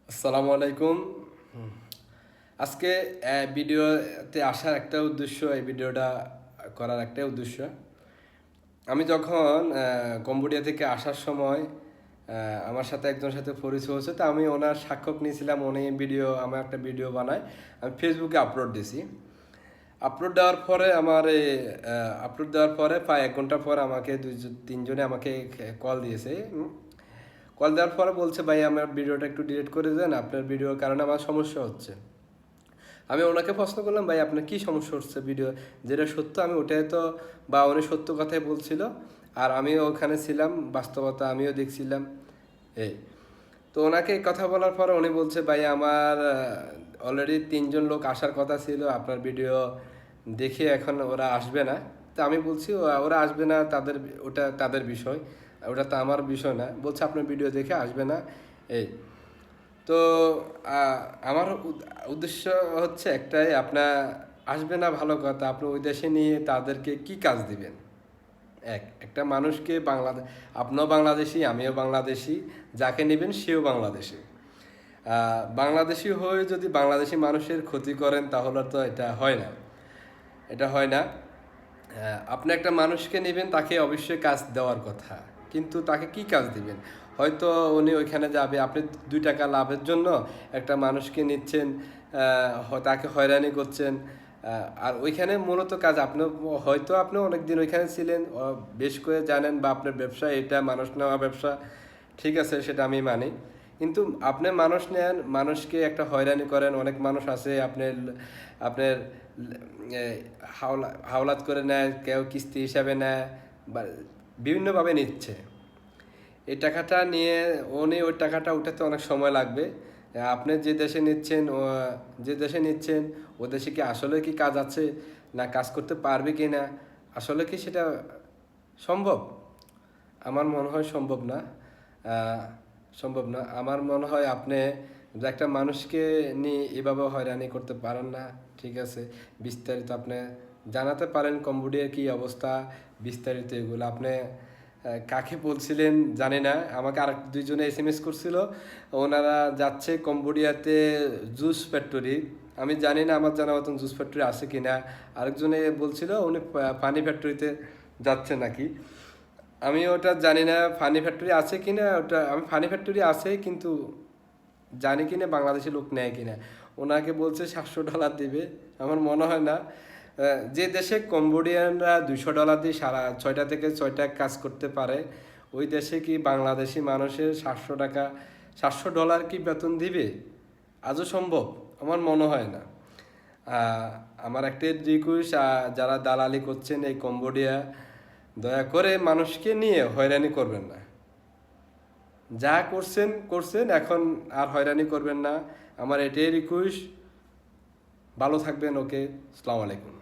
আসসালামু আলাইকুম। আজকে ভিডিওতে আসার একটা উদ্দেশ্য, এই ভিডিওটা করার একটাই উদ্দেশ্য। আমি যখন কম্বোডিয়া থেকে আসার সময় আমার সাথে একজনের সাথে পরিচয় হয়েছে, তো আমি ওনার সাক্ষাৎ নিয়েছিলাম। উনি আমার একটা ভিডিও বানায়, আমি ফেসবুকে আপলোড দিয়েছি। আপলোড দেওয়ার পরে প্রায় 1 ঘন্টা পর আমাকে তিনজনে আমাকে কল দিয়েছে। কল দেওয়ার পরে বলছে, ভাই আমার ভিডিওটা একটু ডিলিট করে দেন, আপনার ভিডিওর কারণে আমার সমস্যা হচ্ছে। আমি ওনাকে প্রশ্ন করলাম, ভাই আপনার কী সমস্যা হচ্ছে? ভিডিও যেটা সত্য আমি ওটাই তো, বা উনি সত্য কথাই বলছিল, আর আমিও ওখানে ছিলাম, বাস্তবতা আমিও দেখছিলাম। এই তো ওনাকে কথা বলার পরে উনি বলছে, ভাই আমার অলরেডি 3জন লোক আসার কথা ছিল, আপনার ভিডিও দেখে এখন ওরা আসবে না। তো আমি বলছি, ওরা আসবে না, ওটা তাদের বিষয়, ওটা তো আমার বিষয় না। বলছে আপনার ভিডিও দেখে আসবে না। এই তো আমার উদ্দেশ্য হচ্ছে একটাই, আপনার আসবে না ভালো কথা, আপনি ওই দেশে নিয়ে তাদেরকে কি কাজ দিবেন? একটা মানুষকে আপনিও বাংলাদেশি, আমিও বাংলাদেশি, যাকে নেবেন সেও বাংলাদেশি। বাংলাদেশি হয়ে যদি বাংলাদেশি মানুষের ক্ষতি করেন, তাহলে তো এটা হয় না। এটা হয় না। আপনি একটা মানুষকে নেবেন, তাকে অবশ্যই কাজ দেওয়ার কথা, কিন্তু তাকে কি কাজ দিবেন? হয়তো উনি ওইখানে যাবে, আপনি 2 টাকা লাভের জন্য একটা মানুষকে নিচ্ছেন, তাকে হয়রানি করছেন। আর ওইখানে মূলত কাজ আপনি অনেক দিন ওইখানে ছিলেন, বেশ করে জানেন, বা আপনার ব্যবসা এটা মানুষ নেওয়া ব্যবসা, ঠিক আছে, সেটা আমি মানি। কিন্তু আপনি মানুষ নেন, মানুষকে একটা হয়রানি করেন। অনেক মানুষ আছে আপনার হাওলাত করে নেয়, কেউ কিস্তি হিসাবে নেয়, বা বিভিন্নভাবে নিচ্ছে। এই টাকাটা নিয়ে ওই টাকাটা উঠাতে অনেক সময় লাগবে। আপনি যে দেশে নিচ্ছেন, ও দেশে কি আসলে কি কাজ আছে, না কাজ করতে পারবে কি না, আসলে কি সেটা সম্ভব? আমার মনে হয় সম্ভব না। সম্ভব না। আমার মনে হয় আপনি একটা মানুষকে নিয়ে এভাবে হয়রানি করতে পারেন না। ঠিক আছে, বিস্তারিত আপনি জানাতে পারেন কম্বোডিয়ার কী অবস্থা, বিস্তারিত এগুলো আপনি কাকে বলছিলেন জানি না। আমাকে আর 2জনে SMS করছিল, ওনারা যাচ্ছে কম্বোডিয়াতে জুস ফ্যাক্টরি। আমি জানি না, আমার জানা মতন জুস ফ্যাক্টরি আছে কি না। আরেকজনে বলছিল উনি পানি ফ্যাক্টরিতে যাচ্ছে নাকি। আমি ওটা জানি না ফানি ফ্যাক্টরি আছে কি না। আমি ফানি ফ্যাক্টরি আছে, কিন্তু জানি কি না বাংলাদেশি লোক নেয় কি না। ওনাকে বলছে $700 দিবে, আমার মনে হয় না। যে দেশে কম্বোডিয়ানরা $200 দিয়ে সারা 6টা থেকে 6টা কাজ করতে পারে, ওই দেশে কি বাংলাদেশি মানুষের $700 কি বেতন দিবে? আজও সম্ভব? আমার মনে হয় না। আমার একটা রিকোয়েস্ট, যারা দালালি করছেন এই কম্বোডিয়া, দয়া করে মানুষকে নিয়ে হয়রানি করবেন না। যা করছেন করছেন, এখন আর হয়রানি করবেন না। আমার এটাই রিকোয়েস্ট। ভালো থাকবেন। ওকে, আসসালামু আলাইকুম।